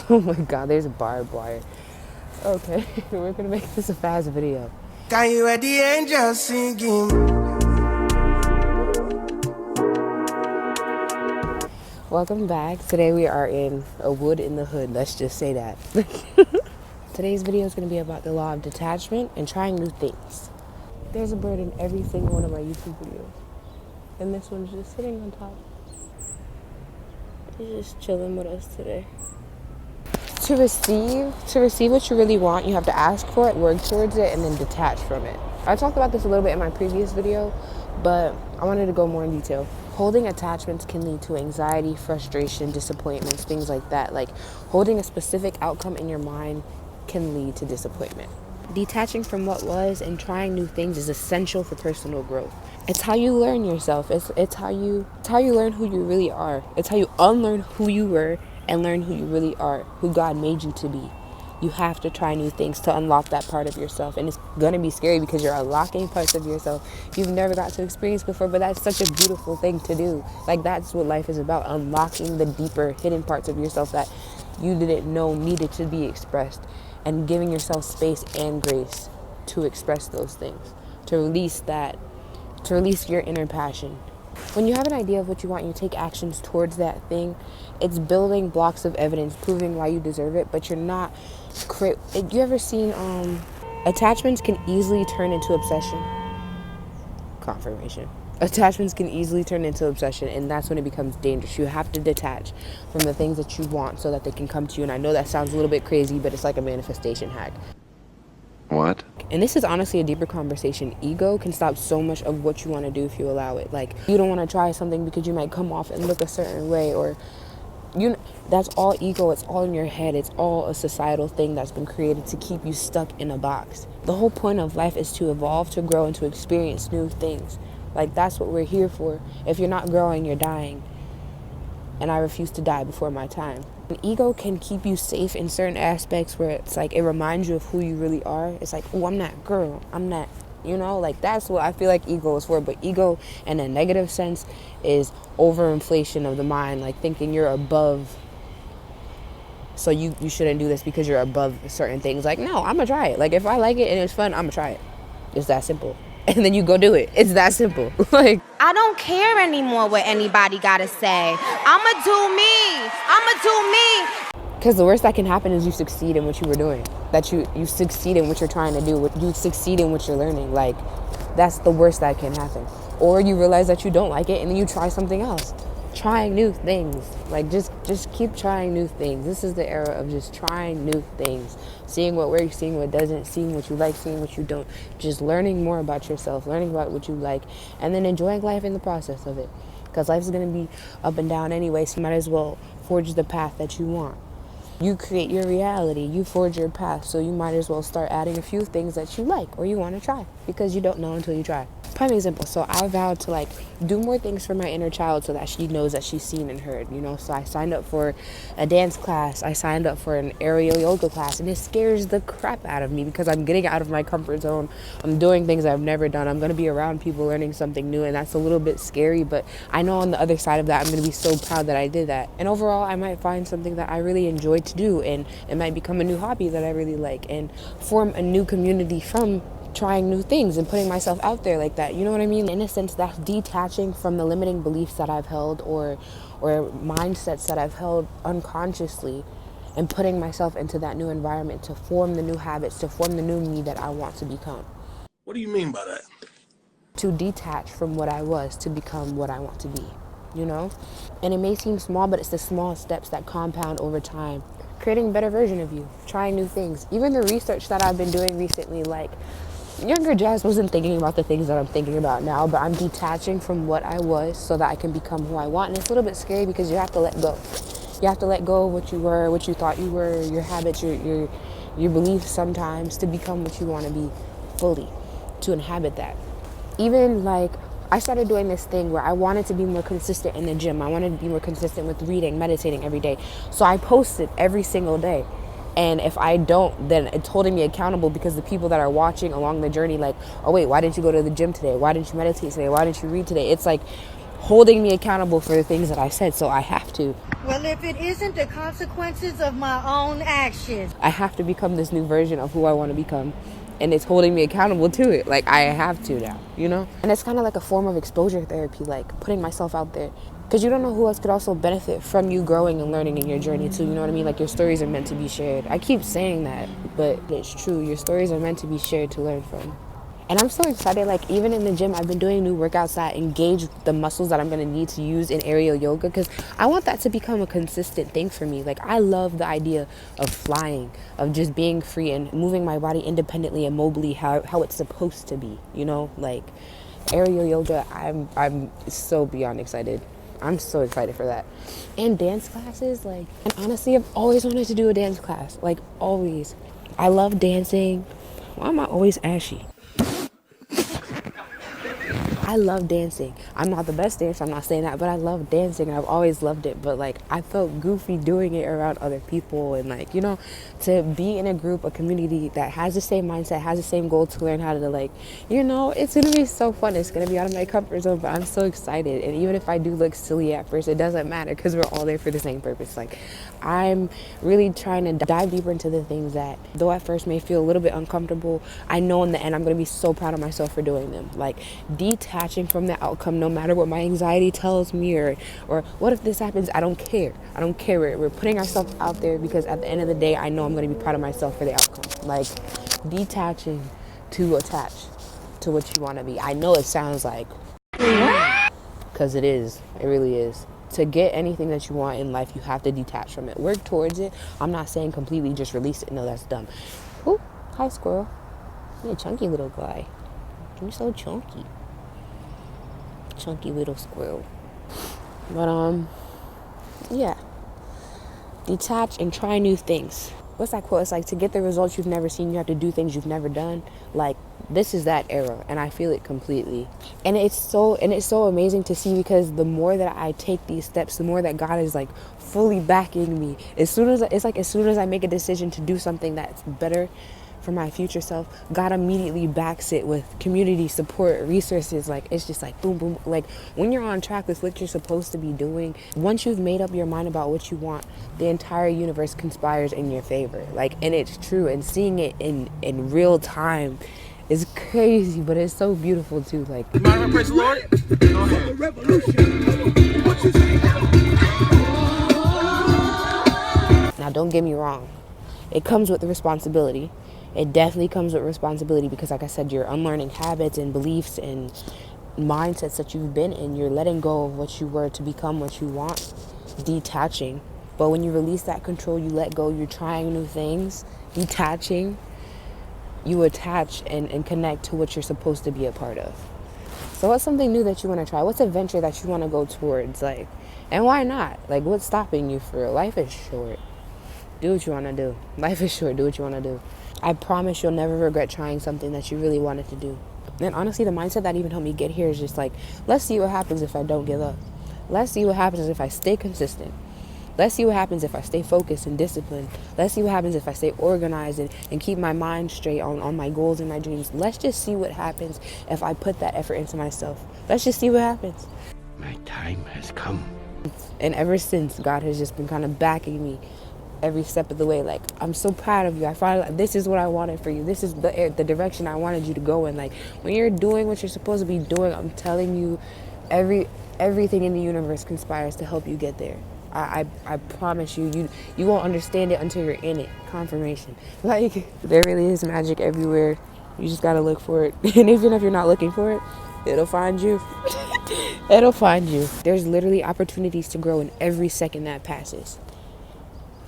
Oh my god, there's a barbed wire. Okay, we're gonna make this a fast video. Can you hear the angels singing? Welcome back. Today we are in a wood in the hood. Let's just say that. Today's video is gonna be about the law of detachment and trying new things. There's a bird in every single one of my YouTube videos. And this one's just sitting on top. He's just chilling with us today. To receive what you really want, you have to ask for it, work towards it, and then detach from it. I talked about this a little bit in my previous video, but I wanted to go more in detail. Holding attachments can lead to anxiety, frustration, disappointments, things like that. Like holding a specific outcome in your mind can lead to disappointment. Detaching from what was and trying new things is essential for personal growth. It's how you learn yourself. It's how you learn who you really are. It's how you unlearn who you were and learn who you really are, who God made you to be. You have to try new things to unlock that part of yourself. And it's going to be scary because you're unlocking parts of yourself you've never got to experience before, but that's such a beautiful thing to do. Like, that's what life is about, unlocking the deeper hidden parts of yourself that you didn't know needed to be expressed, and giving yourself space and grace to express those things, to release your inner passion. When you have an idea of what you want, you take actions towards that thing. It's building blocks of evidence, proving why you deserve it, but you're not. You ever seen attachments can easily turn into obsession? Confirmation. Attachments can easily turn into obsession, and that's when it becomes dangerous. You have to detach from the things that you want so that they can come to you. And I know that sounds a little bit crazy, but it's like a manifestation hack. What? And this is honestly a deeper conversation. Ego can stop so much of what you want to do if you allow it. Like, you don't want to try something because you might come off and look a certain way, or that's all ego. It's all in your head. It's all a societal thing that's been created to keep you stuck in a box. The whole point of life is to evolve, to grow, and to experience new things. Like, that's what we're here for. If you're not growing, you're dying. And I refuse to die before my time. An ego can keep you safe in certain aspects where it's like it reminds you of who you really are. It's like, oh, I'm that girl. I'm that, like that's what I feel like ego is for. But ego in a negative sense is overinflation of the mind, like thinking you're above. So you shouldn't do this because you're above certain things. Like, no, I'm going to try it. Like, if I like it and it's fun, I'm going to try it. It's that simple. And then you go do it. It's that simple. Like, I don't care anymore what anybody gotta say. I'ma do me. because the worst that can happen is you succeed in what you were doing. That you succeed in what you're trying to do. You succeed in what you're learning. Like, that's the worst that can happen. Or you realize that you don't like it and then you try something else. Trying new things. Like, just keep trying new things. This is the era of just trying new things. Seeing what works, seeing what doesn't, seeing what you like, seeing what you don't. Just learning more about yourself, learning about what you like, and then enjoying life in the process of it. Because life is going to be up and down anyway, so you might as well forge the path that you want. You create your reality, you forge your path, so you might as well start adding a few things that you like or you want to try, because you don't know until you try. Prime example, so I vowed to do more things for my inner child so that she knows that she's seen and heard, so I signed up for a dance class, I signed up for an aerial yoga class, and it scares the crap out of me because I'm getting out of my comfort zone. I'm doing things I've never done. I'm going to be around people learning something new, and that's a little bit scary, but I know on the other side of that I'm going to be so proud that I did that. And overall, I might find something that I really enjoy to do, and it might become a new hobby that I really like, and form a new community from trying new things and putting myself out there like that. You know what I mean? In a sense, that's detaching from the limiting beliefs that I've held or mindsets that I've held unconsciously, and putting myself into that new environment to form the new habits, to form the new me that I want to become. What do you mean by that? To detach from what I was to become what I want to be, And it may seem small, but it's the small steps that compound over time, creating a better version of you, trying new things. Even the research that I've been doing recently, like, younger Jazz wasn't thinking about the things that I'm thinking about now, but I'm detaching from what I was so that I can become who I want. And it's a little bit scary because you have to let go. You have to let go of what you were, what you thought you were, your habits, your beliefs sometimes, to become what you want to be fully, to inhabit that. Even I started doing this thing where I wanted to be more consistent in the gym. I wanted to be more consistent with reading, meditating every day. So I posted every single day. And if I don't, then it's holding me accountable, because the people that are watching along the journey, oh wait, why didn't you go to the gym today? Why didn't you meditate today? Why didn't you read today? It's like holding me accountable for the things that I said, so I have to. Well, if it isn't the consequences of my own actions. I have to become this new version of who I want to become. And it's holding me accountable to it. Like, I have to now, you know? And it's kind of like a form of exposure therapy, like putting myself out there. Because you don't know who else could also benefit from you growing and learning in your journey too, you know what I mean? Like, your stories are meant to be shared. I keep saying that, but it's true. Your stories are meant to be shared to learn from. And I'm so excited, like, even in the gym, I've been doing new workouts that engage the muscles that I'm going to need to use in aerial yoga, because I want that to become a consistent thing for me. Like, I love the idea of flying, of just being free and moving my body independently and mobily how it's supposed to be, you know? Like, aerial yoga, I'm so beyond excited. I'm so excited for that. And dance classes, like, and honestly, I've always wanted to do a dance class, like, always. I love dancing. Why am I always ashy? I love dancing. I'm not the best dancer, I'm not saying that, but I love dancing and I've always loved it. But like, I felt goofy doing it around other people, and like, you know, to be in a group, a community that has the same mindset, has the same goal to learn how to, like, you know, it's gonna be so fun. It's gonna be out of my comfort zone, but I'm so excited. And even if I do look silly at first, it doesn't matter, because we're all there for the same purpose. Like, I'm really trying to dive deeper into the things that, though at first may feel a little bit uncomfortable, I know in the end I'm going to be so proud of myself for doing them. Like, detaching from the outcome, no matter what my anxiety tells me, or what if this happens? I don't care. I don't care. We're putting ourselves out there, because at the end of the day, I know I'm going to be proud of myself for the outcome. Like, detaching to attach to what you want to be. I know it sounds like, because it is. It really is. To get anything that you want in life, you have to detach from it. Work towards it. I'm not saying completely just release it. No, that's dumb. Ooh, hi, squirrel. You're a chunky little guy. You're so chunky. Chunky little squirrel. But, yeah. Detach and try new things. What's that quote? It's like, to get the results you've never seen, you have to do things you've never done. Like, this is that era, and I feel it completely. And it's so amazing to see, because the more that I take these steps, the more that God is like fully backing me. As soon as I make a decision to do something that's better for my future self, God immediately backs it with community support, resources. Like, it's just like boom, boom. Like, when you're on track with what you're supposed to be doing, once you've made up your mind about what you want, the entire universe conspires in your favor. Like, and it's true. And seeing it in real time is crazy, but it's so beautiful too. Like, Praise the Lord. Go ahead. now don't get me wrong, it comes with the responsibility. It definitely comes with responsibility, because like I said, you're unlearning habits and beliefs and mindsets that you've been in. You're letting go of what you were to become what you want, detaching. But when you release that control, you let go, you're trying new things, detaching, you attach and connect to what you're supposed to be a part of. So what's something new that you want to try? What's a venture that you want to go towards? Like, and why not? Like, what's stopping you for real? Life is short. Do what you want to do. Life is short. Do what you want to do. I promise you'll never regret trying something that you really wanted to do. And honestly, the mindset that even helped me get here is just like, let's see what happens if I don't give up. Let's see what happens if I stay consistent. Let's see what happens if I stay focused and disciplined. Let's see what happens if I stay organized and keep my mind straight on my goals and my dreams. Let's just see what happens if I put that effort into myself. Let's just see what happens. My time has come. And ever since, God has just been kind of backing me every step of the way. Like, I'm so proud of you. I finally, this is what I wanted for you. This is the direction I wanted you to go in. Like, when you're doing what you're supposed to be doing, I'm telling you, everything in the universe conspires to help you get there. I promise you won't understand it until you're in it. Confirmation. Like, there really is magic everywhere. You just gotta look for it. And even if you're not looking for it, it'll find you. It'll find you. There's literally opportunities to grow in every second that passes.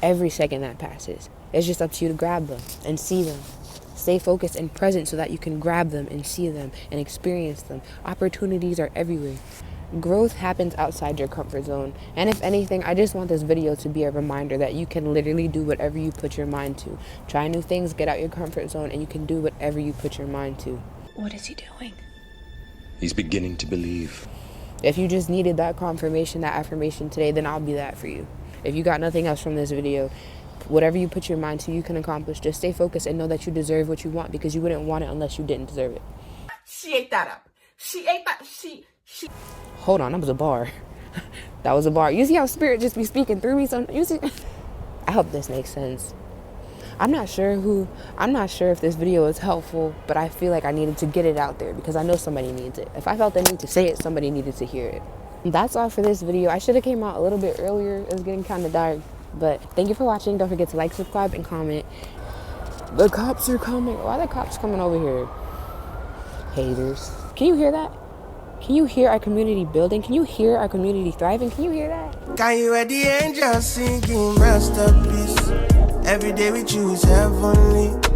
Every second that passes. It's just up to you to grab them and see them. Stay focused and present so that you can grab them and see them and experience them. Opportunities are everywhere. Growth happens outside your comfort zone. And if anything, I just want this video to be a reminder that you can literally do whatever you put your mind to. Try new things, get out your comfort zone, and you can do whatever you put your mind to. What is he doing? He's beginning to believe. If you just needed that confirmation, that affirmation today, then I'll be that for you. If you got nothing else from this video, whatever you put your mind to, you can accomplish. Just stay focused and know that you deserve what you want, because you wouldn't want it unless you didn't deserve it. She ate that up. She ate that. Hold on, that was a bar. That was a bar. You see how spirit just be speaking through me? So you see, I hope this makes sense. I'm not sure if this video is helpful, but I feel like I needed to get it out there because I know somebody needs it. If I felt the need to say it, somebody needed to hear it. That's all for this video. I should have came out a little bit earlier. It was getting kind of dark, but thank you for watching. Don't forget to like, subscribe, and comment. The cops are coming. Why are the cops coming over here? Haters. Can you hear that? Can you hear our community building? Can you hear our community thriving? Can you hear that? Can you hear the angels singing masterpiece? Every day we choose heavenly.